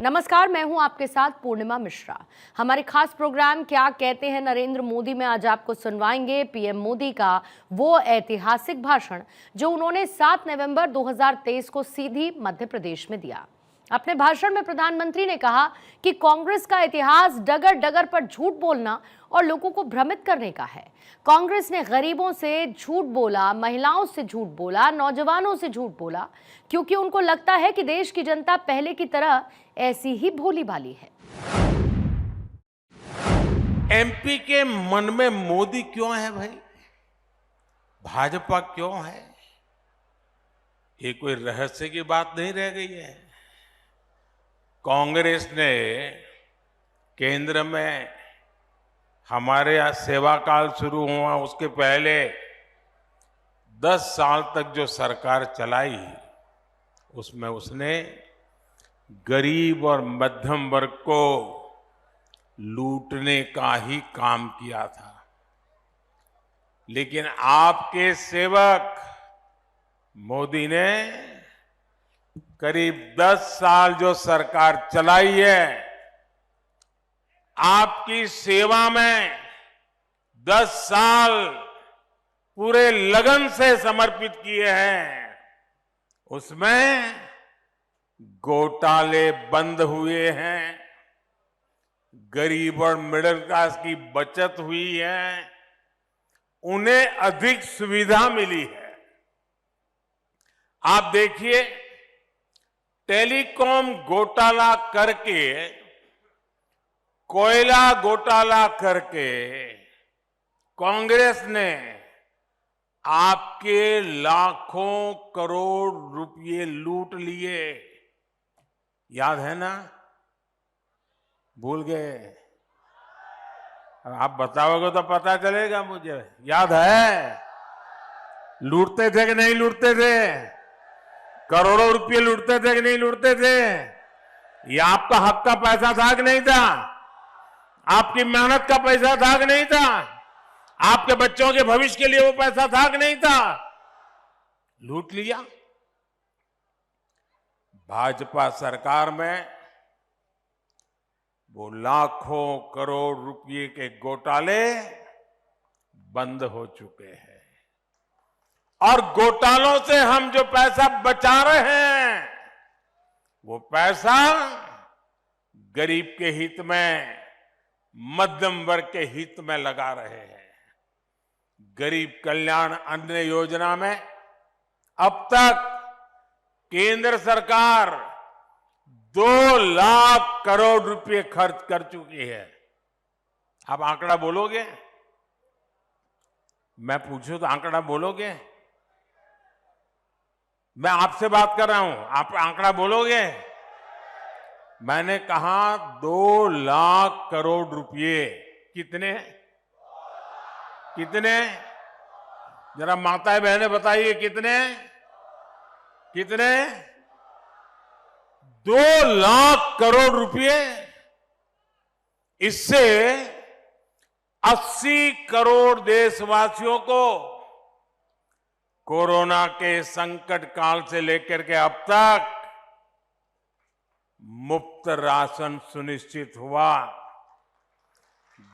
नमस्कार, मैं हूं आपके साथ पूर्णिमा मिश्रा। हमारे खास प्रोग्राम क्या कहते हैं नरेंद्र मोदी में आज आपको सुनवाएंगे पीएम मोदी का वो ऐतिहासिक भाषण जो उन्होंने 7 नवंबर 2023 को सीधी मध्य प्रदेश में दिया। अपने भाषण में प्रधानमंत्री ने कहा कि कांग्रेस का इतिहास डगर डगर पर झूठ बोलना और लोगों को भ्रमित करने का है। कांग्रेस ने गरीबों से झूठ बोला, महिलाओं से झूठ बोला, नौजवानों से झूठ बोला, क्योंकि उनको लगता है कि देश की जनता पहले की तरह ऐसी ही भोली भाली है। एमपी के मन में मोदी क्यों है भाई? भाजपा क्यों है? ये कोई रहस्य की बात नहीं रह गई है। कांग्रेस ने केंद्र में हमारे यहाँ सेवा काल शुरू हुआ उसके पहले 10 साल तक जो सरकार चलाई उसमें उसने गरीब और मध्यम वर्ग को लूटने का ही काम किया था। लेकिन आपके सेवक मोदी ने करीब 10 साल जो सरकार चलाई है, आपकी सेवा में 10 साल पूरे लगन से समर्पित किए हैं। उसमें घोटाले बंद हुए हैं, गरीब और मिडिल क्लास की बचत हुई है, उन्हें अधिक सुविधा मिली है। आप देखिए, टेलीकॉम घोटाला करके, कोयला घोटाला करके कांग्रेस ने आपके लाखों करोड़ रुपए लूट लिए। याद है ना? भूल गए? आप बताओगे तो पता चलेगा मुझे। याद है? लूटते थे कि नहीं लूटते थे? करोड़ों रुपए लूटते थे कि नहीं लूटते थे? ये आपका हक का पैसा था कि नहीं था? आपकी मेहनत का पैसा था कि नहीं था? आपके बच्चों के भविष्य के लिए वो पैसा था कि नहीं था? लूट लिया। भाजपा सरकार में वो लाखों करोड़ रुपए के घोटाले बंद हो चुके हैं और घोटालों से हम जो पैसा बचा रहे हैं वो पैसा गरीब के हित में, मध्यम वर्ग के हित में लगा रहे हैं। गरीब कल्याण अन्न योजना में अब तक केंद्र सरकार 2 लाख करोड़ रुपए खर्च कर चुकी है। आप आंकड़ा बोलोगे? मैं पूछूं तो आंकड़ा बोलोगे? मैं आपसे बात कर रहा हूं, आप आंकड़ा बोलोगे? मैंने कहा 2 लाख करोड़ रुपए। कितने? कितने? जरा माताएं बहनें बताइए कितने? कितने? 2 लाख करोड़ रुपए। इससे 80 करोड़ देशवासियों को कोरोना के संकट काल से लेकर के अब तक मुफ्त राशन सुनिश्चित हुआ।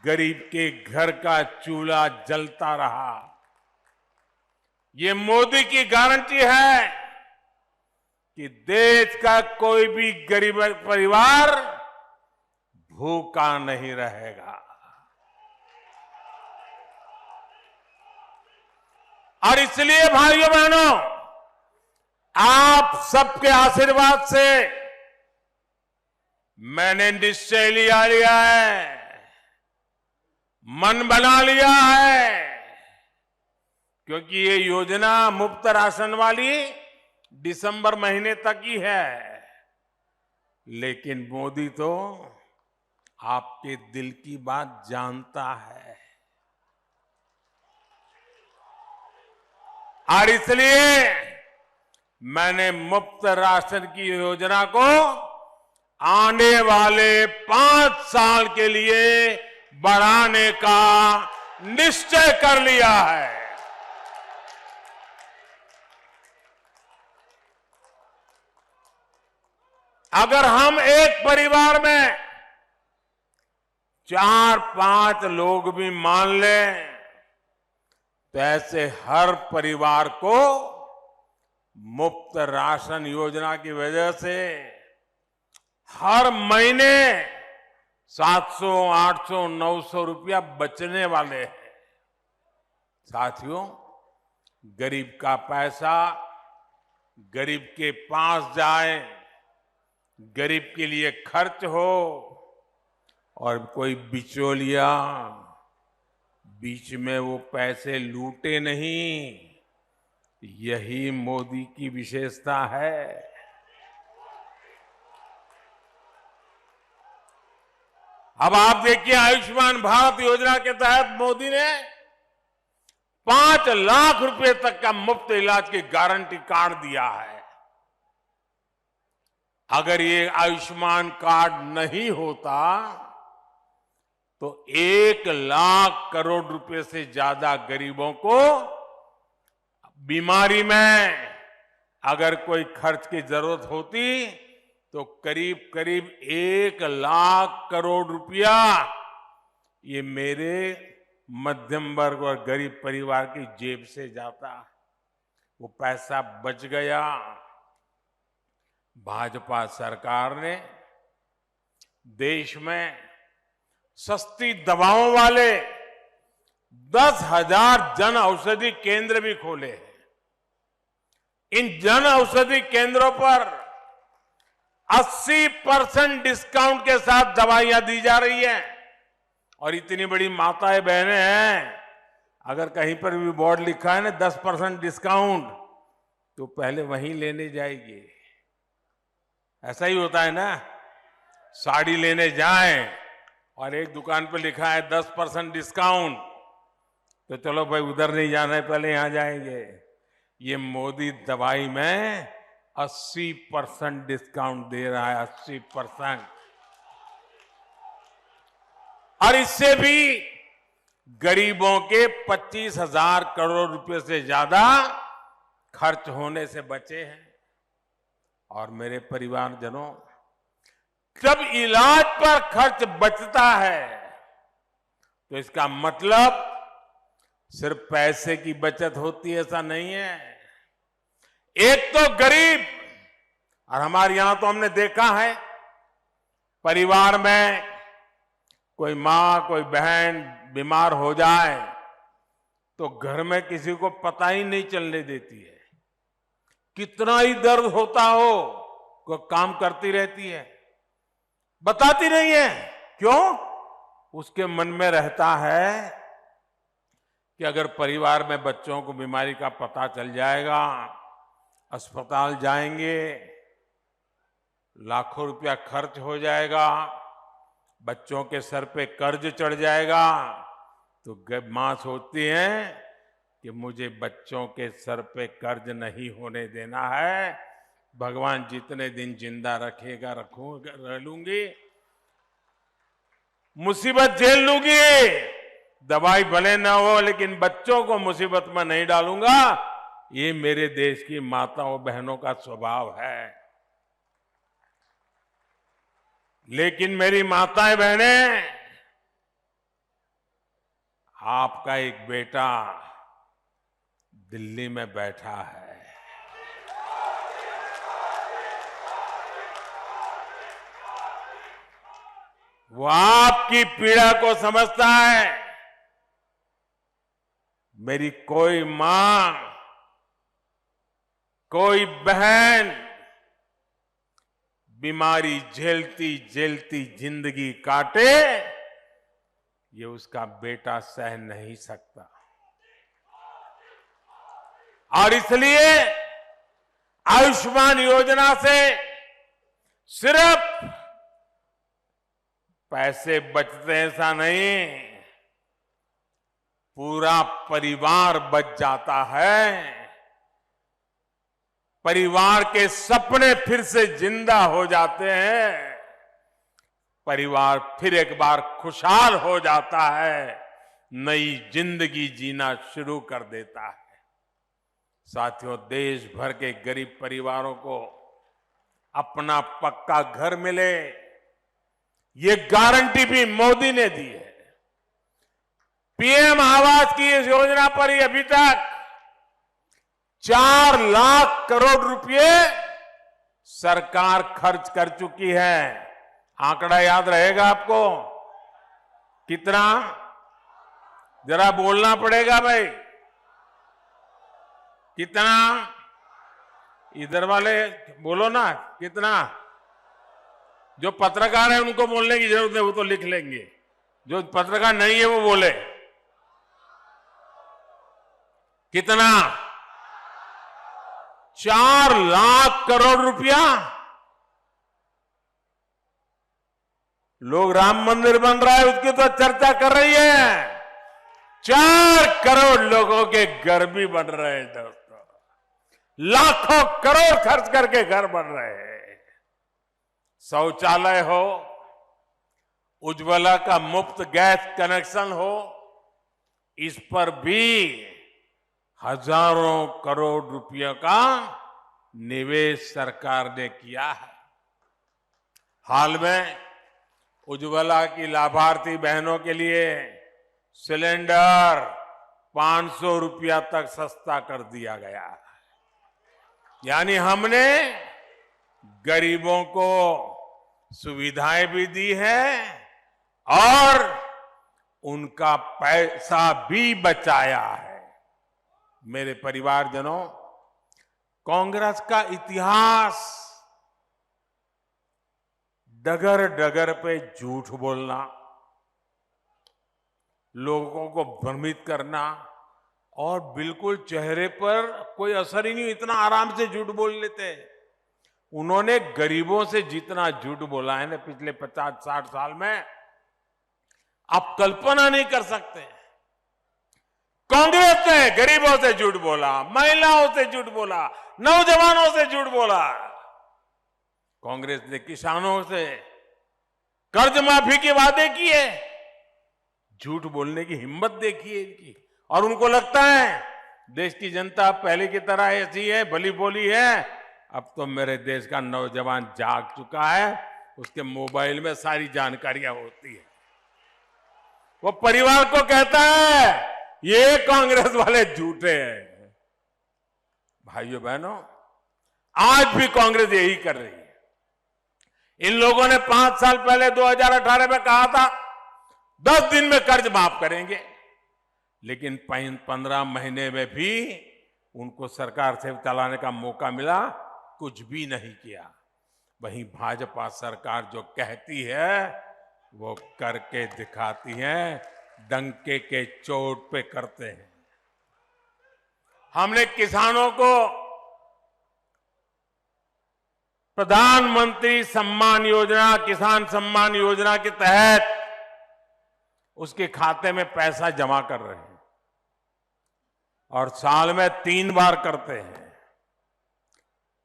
गरीब के घर का चूल्हा जलता रहा। ये मोदी की गारंटी है कि देश का कोई भी गरीब परिवार भूखा नहीं रहेगा। और इसलिए भाइयों बहनों, आप सबके आशीर्वाद से मैंने निश्चय लिया है, मन बना लिया है, क्योंकि ये योजना मुफ्त राशन वाली दिसंबर महीने तक ही है। लेकिन मोदी तो आपके दिल की बात जानता है और इसलिए मैंने मुफ्त राशन की योजना को आने वाले 5 साल के लिए बढ़ाने का निश्चय कर लिया है। अगर हम एक परिवार में 4-5 लोग भी मान लें तो ऐसे हर परिवार को मुफ्त राशन योजना की वजह से हर महीने 700, 800, 900 रुपया बचने वाले हैं। साथियों, गरीब का पैसा गरीब के पास जाए, गरीब के लिए खर्च हो और कोई बिचौलिया बीच में वो पैसे लूटे नहीं, यही मोदी की विशेषता है। अब आप देखिए, आयुष्मान भारत योजना के तहत मोदी ने 5 लाख रुपए तक का मुफ्त इलाज की गारंटी कार्ड दिया है। अगर ये आयुष्मान कार्ड नहीं होता तो 1 लाख करोड़ रुपए से ज्यादा गरीबों को बीमारी में अगर कोई खर्च की जरूरत होती तो करीब करीब 1 लाख करोड़ रुपया ये मेरे मध्यम वर्ग और गरीब परिवार की जेब से जाता। वो पैसा बच गया। भाजपा सरकार ने देश में सस्ती दवाओं वाले 10,000 जन औषधि केंद्र भी खोले हैं। इन जन औषधि केंद्रों पर 80% डिस्काउंट के साथ दवाइयां दी जा रही हैं। और इतनी बड़ी माताएं बहनें हैं, अगर कहीं पर भी बोर्ड लिखा है ना 10% डिस्काउंट, तो पहले वहीं लेने जाएगी। ऐसा ही होता है ना, साड़ी लेने जाएं और एक दुकान पर लिखा है 10% डिस्काउंट, तो चलो भाई उधर नहीं जाना है, पहले यहां जाएंगे। ये मोदी दवाई में 80% डिस्काउंट दे रहा है, 80%। और इससे भी गरीबों के 25,000 करोड़ रुपए से ज्यादा खर्च होने से बचे हैं। और मेरे परिवारजनों, जब इलाज पर खर्च बचता है तो इसका मतलब सिर्फ पैसे की बचत होती है, ऐसा नहीं है। एक तो गरीब, और हमारे यहां तो हमने देखा है, परिवार में कोई मां कोई बहन बीमार हो जाए तो घर में किसी को पता ही नहीं चलने देती है। कितना ही दर्द होता हो, कोई काम करती रहती है, बताती नहीं है। क्यों? उसके मन में रहता है कि अगर परिवार में बच्चों को बीमारी का पता चल जाएगा, अस्पताल जाएंगे, लाखों रुपया खर्च हो जाएगा, बच्चों के सर पे कर्ज चढ़ जाएगा, तो मां सोचती है कि मुझे बच्चों के सर पे कर्ज नहीं होने देना है। भगवान जितने दिन जिंदा रखेगा रखूंगा, रह लूंगी, मुसीबत झेल लूंगी, दवाई भले ना हो लेकिन बच्चों को मुसीबत में नहीं डालूंगा। ये मेरे देश की माताओं बहनों का स्वभाव है। लेकिन मेरी माताएं बहनें, आपका एक बेटा दिल्ली में बैठा है, वो आपकी पीड़ा को समझता है। मेरी कोई मां, कोई बहन बीमारी झेलती झेलती जिंदगी काटे, ये उसका बेटा सह नहीं सकता। और इसलिए आयुष्मान योजना से सिर्फ पैसे बचते हैं ऐसा नहीं, पूरा परिवार बच जाता है। परिवार के सपने फिर से जिंदा हो जाते हैं। परिवार फिर एक बार खुशहाल हो जाता है, नई जिंदगी जीना शुरू कर देता है। साथियों, देश भर के गरीब परिवारों को अपना पक्का घर मिले, ये गारंटी भी मोदी ने दी है। पीएम आवास की इस योजना पर ही अभी तक 4 लाख करोड़ रुपए सरकार खर्च कर चुकी है। आंकड़ा याद रहेगा आपको? कितना? जरा बोलना पड़ेगा भाई। कितना? इधर वाले बोलो ना, कितना? जो पत्रकार है उनको बोलने की जरूरत है, वो तो लिख लेंगे। जो पत्रकार नहीं है वो बोले। कितना? 4 लाख करोड़ रुपया। लोग राम मंदिर बन रहा है उसकी तो चर्चा कर रही है, 4 करोड़ लोगों के घर भी बन रहे हैं दोस्तों। लाखों करोड़ खर्च करके घर बन रहे हैं। शौचालय हो, उज्ज्वला का मुफ्त गैस कनेक्शन हो, इस पर भी हजारों करोड़ रुपयों का निवेश सरकार ने किया है। हाल में उज्ज्वला की लाभार्थी बहनों के लिए सिलेंडर 500 रुपया तक सस्ता कर दिया गया है। यानी हमने गरीबों को सुविधाएं भी दी है और उनका पैसा भी बचाया है। मेरे परिवारजनों, कांग्रेस का इतिहास डगर डगर पे झूठ बोलना, लोगों को भ्रमित करना और बिल्कुल चेहरे पर कोई असर ही नहीं, इतना आराम से झूठ बोल लेते हैं। उन्होंने गरीबों से जितना झूठ बोला है ना पिछले 50-60 साल में, आप कल्पना नहीं कर सकते। कांग्रेस ने गरीबों से झूठ बोला, महिलाओं से झूठ बोला, नौजवानों से झूठ बोला। कांग्रेस ने किसानों से कर्ज माफी के वादे किए। झूठ बोलने की हिम्मत देखिए इनकी। और उनको लगता है देश की जनता पहले की तरह ऐसी है, भली बोली है। अब तो मेरे देश का नौजवान जाग चुका है, उसके मोबाइल में सारी जानकारियां होती है। वो परिवार को कहता है ये कांग्रेस वाले झूठे हैं। भाइयों बहनों, आज भी कांग्रेस यही कर रही है। इन लोगों ने 5 साल पहले 2018 में कहा था 10 दिन में कर्ज माफ करेंगे, लेकिन 15 महीने में भी उनको सरकार से चलाने का मौका मिला, कुछ भी नहीं किया। वहीं भाजपा सरकार जो कहती है वो करके दिखाती है, डंके के चोट पे करते हैं। हमने किसानों को प्रधानमंत्री सम्मान योजना, किसान सम्मान योजना के तहत उसके खाते में पैसा जमा कर रहे हैं और साल में 3 बार करते हैं।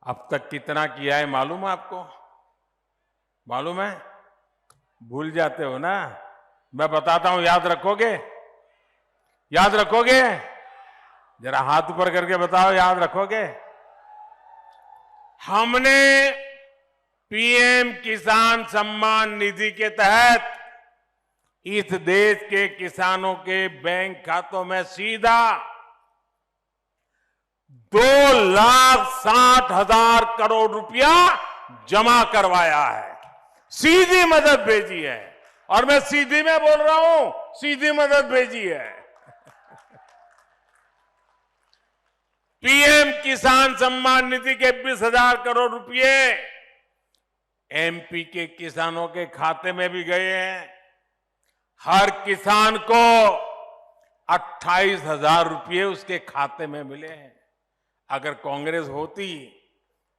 अब तक कितना किया है मालूम है आपको? मालूम है? भूल जाते हो ना? मैं बताता हूं, याद रखोगे? याद रखोगे? जरा हाथ ऊपर करके बताओ, याद रखोगे? हमने पीएम किसान सम्मान निधि के तहत इस देश के किसानों के बैंक खातों में सीधा 2,60,000 करोड़ रुपया जमा करवाया है। सीधी मदद भेजी है, और मैं सीधी में बोल रहा हूं, सीधी मदद भेजी है। पीएम किसान सम्मान निधि के 20,000 करोड़ रुपए एमपी के किसानों के खाते में भी गए हैं। हर किसान को 28,000 रुपये उसके खाते में मिले हैं। अगर कांग्रेस होती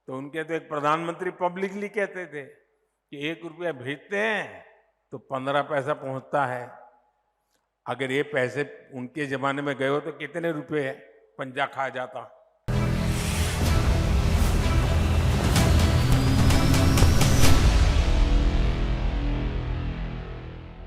तो उनके तो एक प्रधानमंत्री पब्लिकली कहते थे कि 1 रुपया भेजते हैं तो 15 पैसा पहुंचता है। अगर ये पैसे उनके जमाने में गए हो तो कितने रुपए पंजा खा जाता।